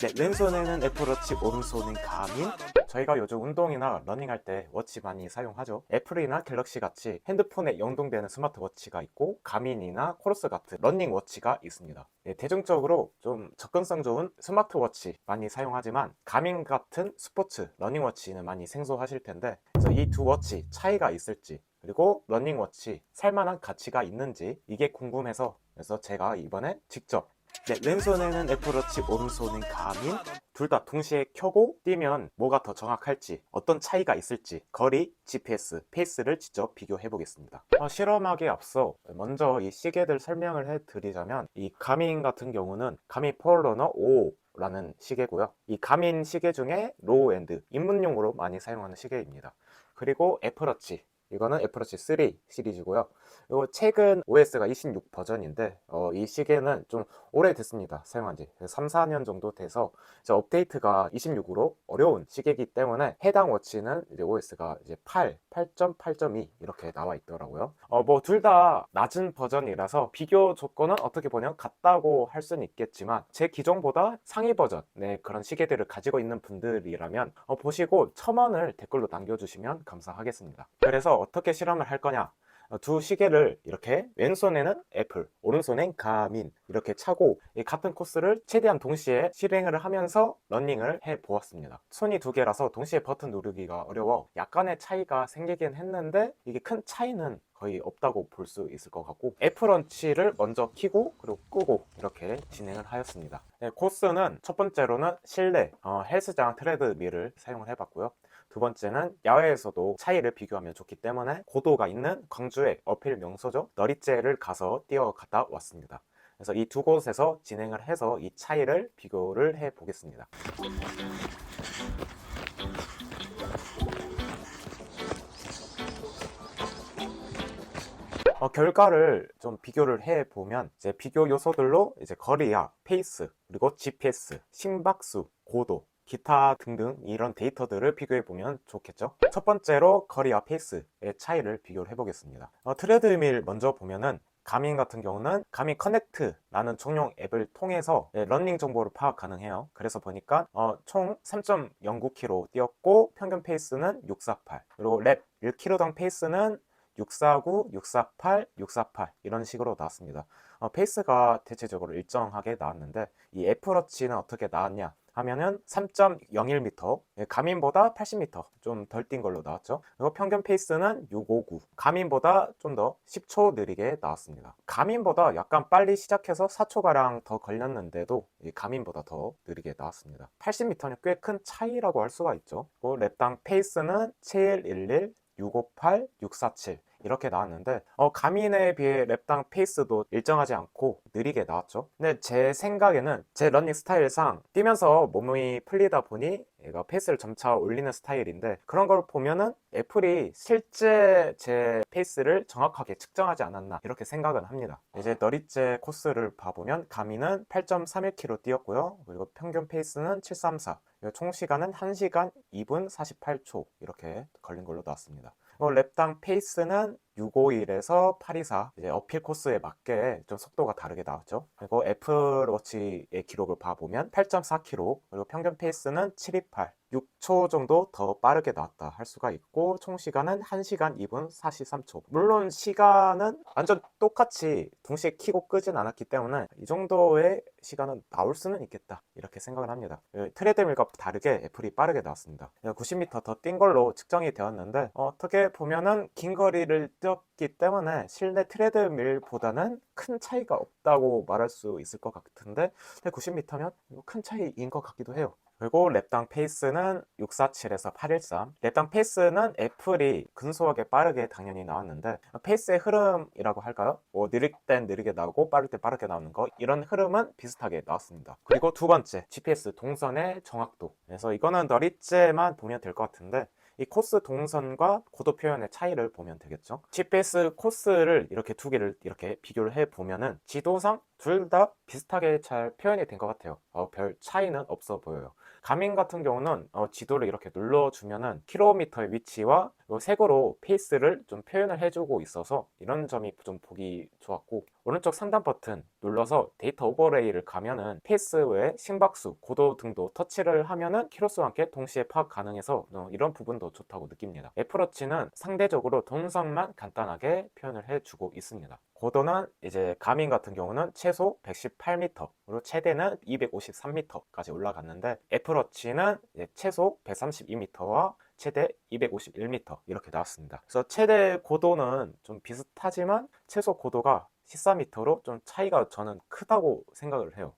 네, 왼손에는 애플워치, 오른손은 가민. 저희가 요즘 운동이나 러닝할 때 워치 많이 사용하죠. 애플이나 갤럭시 같이 핸드폰에 연동되는 스마트워치가 있고, 가민이나 코러스 같은 러닝워치가 있습니다. 네, 대중적으로 좀 접근성 좋은 스마트워치 많이 사용하지만, 가민 같은 스포츠 러닝워치는 많이 생소하실 텐데, 그래서 이 두 워치 차이가 있을지, 그리고 러닝워치 살만한 가치가 있는지 이게 궁금해서, 그래서 제가 이번에 직접 네, 왼손에는 애플워치, 오른손은 가민. 둘 다 동시에 켜고 뛰면 뭐가 더 정확할지, 어떤 차이가 있을지, 거리, GPS, 페이스를 직접 비교해 보겠습니다. 실험하기에 앞서 먼저 이 시계들 설명을 해드리자면, 이 가민 같은 경우는 가민 포얼러너 5 라는 시계고요. 이 가민 시계 중에 로우엔드, 입문용으로 많이 사용하는 시계입니다. 그리고 애플워치, 이거는 애플워치 3 시리즈고요. 요 최근 OS가 26 버전인데, 이 시계는 좀 오래됐습니다. 사용한 지 3, 4년 정도 돼서 이제 업데이트가 26으로 어려운 시계이기 때문에 해당 워치는 이제 OS가 이제 8, 8.8.2 이렇게 나와 있더라고요. 뭐 둘 다 낮은 버전이라서 비교 조건은 어떻게 보면 같다고 할 수는 있겠지만, 제 기종보다 상위 버전의 그런 시계들을 가지고 있는 분들이라면 보시고 첨언을 댓글로 남겨주시면 감사하겠습니다. 그래서 어떻게 실험을 할 거냐, 두 시계를 이렇게 왼손에는 애플, 오른손엔 가민 이렇게 차고 이 같은 코스를 최대한 동시에 실행을 하면서 러닝을 해 보았습니다. 손이 두 개라서 동시에 버튼 누르기가 어려워 약간의 차이가 생기긴 했는데, 이게 큰 차이는 거의 없다고 볼 수 있을 것 같고, 애플워치를 먼저 켜고 그리고 끄고 이렇게 진행을 하였습니다. 네, 코스는 첫 번째로는 실내 헬스장 트레드밀을 사용을 해봤고요. 두 번째는 야외에서도 차이를 비교하면 좋기 때문에 고도가 있는 광주의 어필 명소죠, 너릿재를 가서 뛰어갔다 왔습니다. 그래서 이 두 곳에서 진행을 해서 이 차이를 비교를 해 보겠습니다. 결과를 좀 비교를 해 보면, 이제 비교 요소들로 이제 거리야, 페이스, 그리고 GPS, 심박수, 고도, 기타 등등 이런 데이터들을 비교해 보면 좋겠죠. 첫 번째로 거리와 페이스의 차이를 비교를 해 보겠습니다. 트레드밀 먼저 보면은, 가민 같은 경우는 가민 커넥트라는 총용 앱을 통해서 러닝 정보를 파악 가능해요. 그래서 보니까 총 3.09km 뛰었고, 평균 페이스는 648, 그리고 랩 1km당 페이스는 649, 648, 648 이런 식으로 나왔습니다. 페이스가 대체적으로 일정하게 나왔는데, 이 애플워치는 어떻게 나왔냐 하면은 3.01m, 가민보다 80m 좀 덜 뛴 걸로 나왔죠. 그리고 평균 페이스는 659, 가민보다 좀 더 10초 느리게 나왔습니다. 가민보다 약간 빨리 시작해서 4초가량 더 걸렸는데도 가민보다 더 느리게 나왔습니다. 80m는 꽤 큰 차이라고 할 수가 있죠. 그리고 랩당 페이스는 7111, 658, 647 이렇게 나왔는데, 가민에 비해 랩당 페이스도 일정하지 않고 느리게 나왔죠. 근데 제 생각에는 제 러닝 스타일상 뛰면서 몸이 풀리다 보니 얘가 페이스를 점차 올리는 스타일인데, 그런 걸 보면은 애플이 실제 제 페이스를 정확하게 측정하지 않았나 이렇게 생각은 합니다. 이제 너릿제 코스를 봐보면, 가민은 8.31km 뛰었고요. 그리고 평균 페이스는 734, 총 시간은 1시간 2분 48초 이렇게 걸린 걸로 나왔습니다. 랩당 페이스는 651에서 824, 이제 어필 코스에 맞게 좀 속도가 다르게 나왔죠. 그리고 애플워치의 기록을 봐보면 8.4km, 그리고 평균 페이스는 728, 6초 정도 더 빠르게 나왔다 할 수가 있고, 총 시간은 1시간 2분 43초. 물론 시간은 완전 똑같이 동시에 키고 끄진 않았기 때문에 이 정도의 시간은 나올 수는 있겠다 이렇게 생각을 합니다. 트레드밀과 다르게 애플이 빠르게 나왔습니다. 90m 더 뛴 걸로 측정이 되었는데, 어떻게 보면은 긴 거리를 뛰었기 때문에 실내 트레드밀보다는 큰 차이가 없다고 말할 수 있을 것 같은데, 90m면 큰 차이인 것 같기도 해요. 그리고 랩당 페이스는 647에서 813. 랩당 페이스는 애플이 근소하게 빠르게 당연히 나왔는데, 페이스의 흐름이라고 할까요? 뭐 느릴 땐 느리게 나오고 빠를 때 빠르게 나오는 거, 이런 흐름은 비슷하게 나왔습니다. 그리고 두 번째, GPS 동선의 정확도. 그래서 이거는 너릿제만 보면 될 것 같은데, 이 코스 동선과 고도 표현의 차이를 보면 되겠죠. GPS 코스를 이렇게 두 개를 이렇게 비교를 해 보면은, 지도상 둘 다 비슷하게 잘 표현이 된 것 같아요. 별 차이는 없어 보여요. 가민 같은 경우는 지도를 이렇게 눌러주면은 킬로미터의 위치와 요 색으로 페이스를 좀 표현을 해주고 있어서 이런 점이 좀 보기 좋았고, 오른쪽 상단 버튼 눌러서 데이터 오버레이를 가면은 페이스 외에 심박수, 고도 등도 터치를 하면은 키로수와 함께 동시에 파악 가능해서 이런 부분도 좋다고 느낍니다. 애플워치는 상대적으로 동선만 간단하게 표현을 해주고 있습니다. 고도는 이제 가민 같은 경우는 최소 118m, 그리고 최대는 253m까지 올라갔는데, 애플워치는 최소 132m와 최대 251m 이렇게 나왔습니다. 그래서 최대 고도는 좀 비슷하지만 최소 고도가 14m로 좀 차이가 저는 크다고 생각을 해요.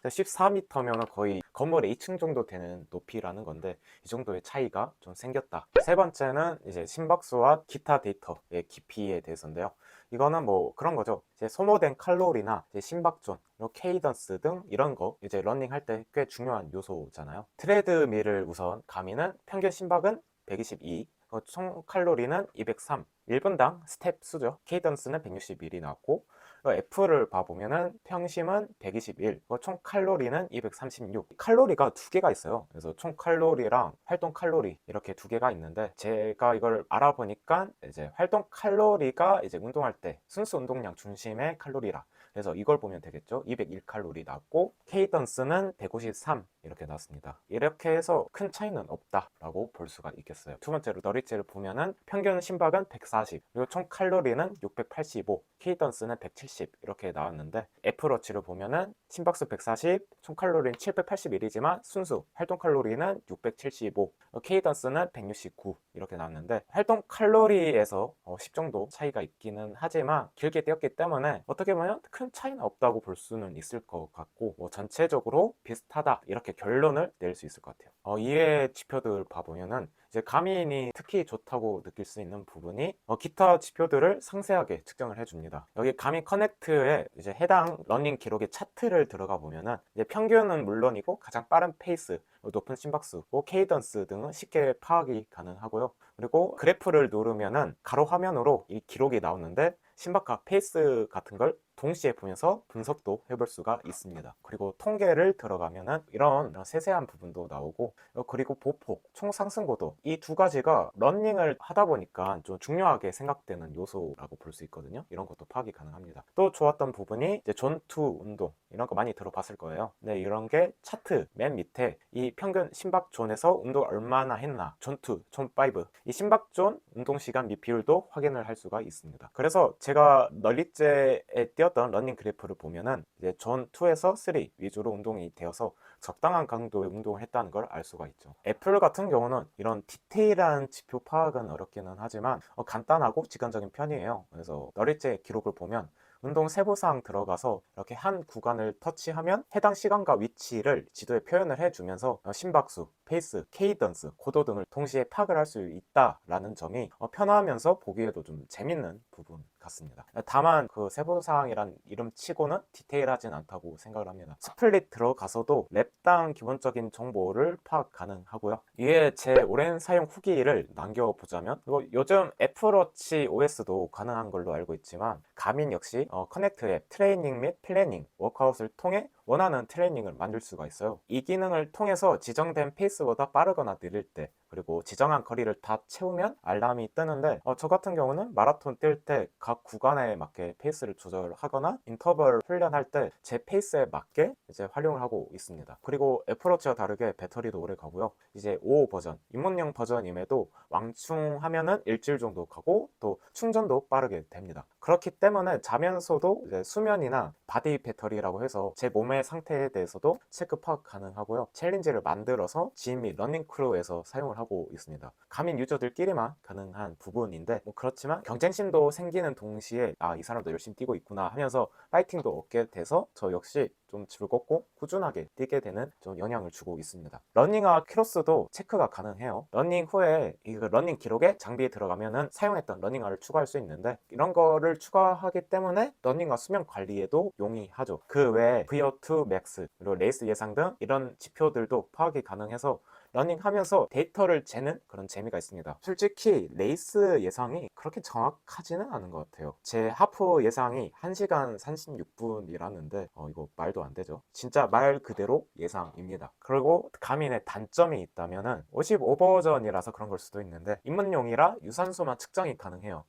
14m면 거의 건물의 2층 정도 되는 높이라는 건데, 이 정도의 차이가 좀 생겼다. 세 번째는 이제 심박수와 기타 데이터의 깊이에 대해서인데요. 이거는 뭐 그런 거죠. 이제 소모된 칼로리나 이제 심박존, 케이던스 등 이런 거 이제 러닝 할 때 꽤 중요한 요소잖아요. 트레드밀을 우선 가미는 평균 심박은 122, 총 칼로리는 203, 1분당 스텝 수죠. 케이던스는 160ml 나왔고, F를 봐보면은 평심은 121, 총 칼로리는 236. 칼로리가 두 개가 있어요. 그래서 총 칼로리랑 활동 칼로리 이렇게 두 개가 있는데, 제가 이걸 알아보니까 이제 활동 칼로리가 이제 운동할 때 순수 운동량 중심의 칼로리라, 그래서 이걸 보면 되겠죠. 201칼로리 나왔고, 케이던스는 153 이렇게 나왔습니다. 이렇게 해서 큰 차이는 없다라고 볼 수가 있겠어요. 두 번째로 너리츠를 보면은 평균 심박은 140, 그리고 총 칼로리는 685, 케이던스는 170 이렇게 나왔는데, 애플워치를 보면은 심박수 140, 총 칼로리는 781이지만 순수 활동 칼로리는 675, 케이던스는 169 이렇게 나왔는데, 활동 칼로리에서 10 정도 차이가 있기는 하지만 길게 뛰었기 때문에 어떻게 보면 큰 차이는 없다고 볼 수는 있을 것 같고, 전체적으로 비슷하다 이렇게 결론을 낼 수 있을 것 같아요. 이외의 지표들 봐보면은 이제 가민이 특히 좋다고 느낄 수 있는 부분이 기타 지표들을 상세하게 측정을 해줍니다. 여기 가민 커넥트에 이제 해당 러닝 기록의 차트를 들어가 보면은 이제 평균은 물론이고 가장 빠른 페이스, 높은 심박수, 케이던스 등은 쉽게 파악이 가능하고요. 그리고 그래프를 누르면은 가로 화면으로 이 기록이 나오는데, 심박과 페이스 같은 걸 동시에 보면서 분석도 해볼 수가 있습니다. 그리고 통계를 들어가면은 이런 세세한 부분도 나오고, 그리고 보폭, 총 상승 고도, 이 두 가지가 러닝을 하다 보니까 좀 중요하게 생각되는 요소라고 볼 수 있거든요. 이런 것도 파악이 가능합니다. 또 좋았던 부분이 이제 존2 운동, 이런 거 많이 들어봤을 거예요. 네, 이런 게 차트 맨 밑에 이 평균 심박존에서 운동 얼마나 했나, 존2, 존5, 이 심박존 운동 시간 및 비율도 확인을 할 수가 있습니다. 그래서 제가 널리째에 뛰었던 러닝 그래프를 보면은 이제 존2에서 3 위주로 운동이 되어서 적당한 강도의 운동을 했다는 걸 알 수가 있죠. 애플 같은 경우는 이런 디테일한 지표 파악은 어렵기는 하지만 간단하고 직관적인 편이에요. 그래서 널리째 기록을 보면 운동 세부사항 들어가서 이렇게 한 구간을 터치하면 해당 시간과 위치를 지도에 표현을 해주면서 심박수, 페이스, 케이던스, 고도 등을 동시에 파악을 할 수 있다라는 점이 편하면서 보기에도 좀 재밌는 부분 같습니다. 다만 그 세부사항이란 이름 치고는 디테일하진 않다고 생각을 합니다. 스플릿 들어가서도 랩당 기본적인 정보를 파악 가능하고요. 이에 제 오랜 사용 후기를 남겨보자면, 요즘 애플워치 OS도 가능한 걸로 알고 있지만, 가민 역시 커넥트 앱 트레이닝 및 플래닝, 워크아웃을 통해 원하는 트레이닝을 만들 수가 있어요. 이 기능을 통해서 지정된 페이스보다 빠르거나 느릴 때, 그리고 지정한 거리를 다 채우면 알람이 뜨는데, 저 같은 경우는 마라톤 뛸 때 각 구간에 맞게 페이스를 조절하거나 인터벌 훈련할 때 제 페이스에 맞게 이제 활용을 하고 있습니다. 그리고 애플워치와 다르게 배터리도 오래 가고요. 이제 5 버전, 입문용 버전임에도 왕충하면은 일주일 정도 가고, 또 충전도 빠르게 됩니다. 그렇기 때문에 자면서도 이제 수면이나 바디 배터리라고 해서 제 몸의 상태에 대해서도 체크 파악 가능하고요. 챌린지를 만들어서 지인 및 러닝 크루에서 사용을 하고 있습니다. 가민 유저들끼리만 가능한 부분인데, 그렇지만 경쟁심도 생기는 동시에 이 사람도 열심히 뛰고 있구나 하면서 파이팅도 얻게 돼서 저 역시 좀 즐겁고 꾸준하게 뛰게 되는 좀 영향을 주고 있습니다. 러닝화 키로수도 체크가 가능해요. 러닝 후에 이 러닝 기록에 장비에 들어가면은 사용했던 러닝화를 추가할 수 있는데, 이런 거를 추가하기 때문에 러닝화 수면 관리에도 용이하죠. 그 외에 VO2 max, 그리고 레이스 예상 등 이런 지표들도 파악이 가능해서 러닝하면서 데이터를 재는 그런 재미가 있습니다. 솔직히 레이스 예상이 그렇게 정확하지는 않은 것 같아요. 제 하프 예상이 1시간 36분이라는데 이거 말도 안 되죠. 진짜 말 그대로 예상입니다. 그리고 가민의 단점이 있다면은 55버전이라서 그런 걸 수도 있는데 입문용이라 유산소만 측정이 가능해요.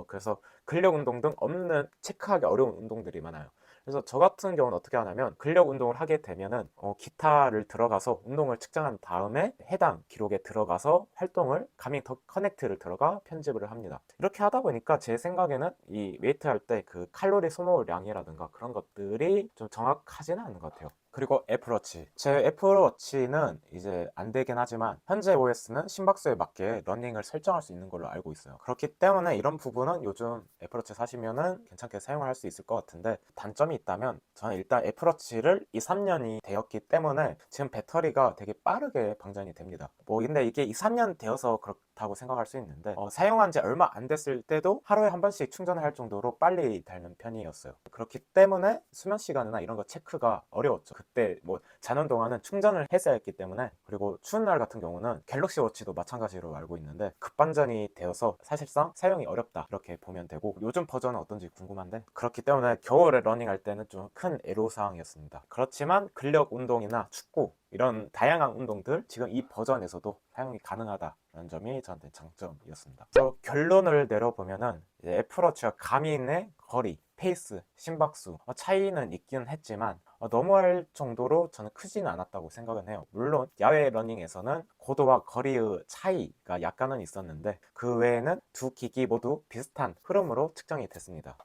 그래서 근력 운동 등 없는 체크하기 어려운 운동들이 많아요. 그래서 저 같은 경우는 어떻게 하냐면 근력 운동을 하게 되면은 기타를 들어가서 운동을 측정한 다음에 해당 기록에 들어가서 활동을 가밍 더 커넥트를 들어가 편집을 합니다. 이렇게 하다 보니까 제 생각에는 이 웨이트 할 때 그 칼로리 소모량이라든가 그런 것들이 좀 정확하지는 않은 것 같아요. 그리고 애플워치. 제 애플워치는 이제 안 되긴 하지만 현재 OS는 심박수에 맞게 러닝을 설정할 수 있는 걸로 알고 있어요. 그렇기 때문에 이런 부분은 요즘 애플워치 사시면은 괜찮게 사용할 수 있을 것 같은데, 단점이 있다면 저는 일단 애플워치를 2, 3년이 되었기 때문에 지금 배터리가 되게 빠르게 방전이 됩니다. 근데 이게 2, 3년 되어서 그렇다고 생각할 수 있는데 사용한 지 얼마 안 됐을 때도 하루에 한 번씩 충전을 할 정도로 빨리 닳는 편이었어요. 그렇기 때문에 수면 시간이나 이런 거 체크가 어려웠죠. 그때 자는 동안은 충전을 했어야 했기 때문에. 그리고 추운 날 같은 경우는 갤럭시 워치도 마찬가지로 알고 있는데 급반전이 되어서 사실상 사용이 어렵다 이렇게 보면 되고, 요즘 버전은 어떤지 궁금한데 그렇기 때문에 겨울에 러닝할 때는 좀 큰 애로사항이었습니다. 그렇지만 근력 운동이나 축구 이런 다양한 운동들 지금 이 버전에서도 사용이 가능하다는 점이 저한테 장점이었습니다. 그래서 결론을 내려보면은 애플워치와 가민의 거리, 페이스, 심박수 차이는 있긴 했지만 너무할 정도로 저는 크지는 않았다고 생각은 해요. 물론 야외 러닝에서는 고도와 거리의 차이가 약간은 있었는데 그 외에는 두 기기 모두 비슷한 흐름으로 측정이 됐습니다.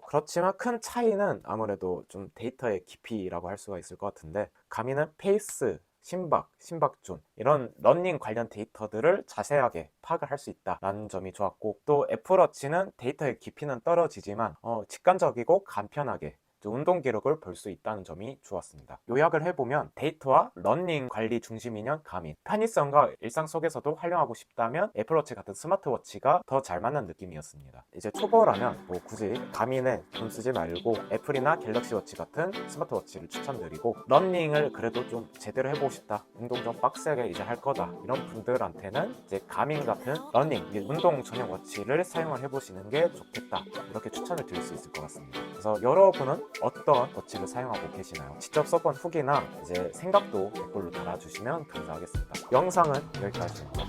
그렇지만 큰 차이는 아무래도 좀 데이터의 깊이라고 할 수가 있을 것 같은데, 가민은 페이스, 심박존 이런 러닝 관련 데이터들을 자세하게 파악을 할 수 있다는 점이 좋았고, 또 애플워치는 데이터의 깊이는 떨어지지만 직관적이고 간편하게 운동 기록을 볼 수 있다는 점이 좋았습니다. 요약을 해보면 데이터와 러닝 관리 중심이면 가민, 편의성과 일상 속에서도 활용하고 싶다면 애플워치 같은 스마트워치가 더 잘 맞는 느낌이었습니다. 이제 초보라면 굳이 가민에 돈 쓰지 말고 애플이나 갤럭시 워치 같은 스마트워치를 추천드리고, 러닝을 그래도 좀 제대로 해보고 싶다, 운동 좀 빡세게 이제 할 거다 이런 분들한테는 이제 가민 같은 러닝, 운동 전용 워치를 사용을 해보시는 게 좋겠다 이렇게 추천을 드릴 수 있을 것 같습니다. 그래서 여러분은 어떤 워치를 사용하고 계시나요? 직접 써본 후기나 이제 생각도 댓글로 달아주시면 감사하겠습니다. 영상은 여기까지입니다.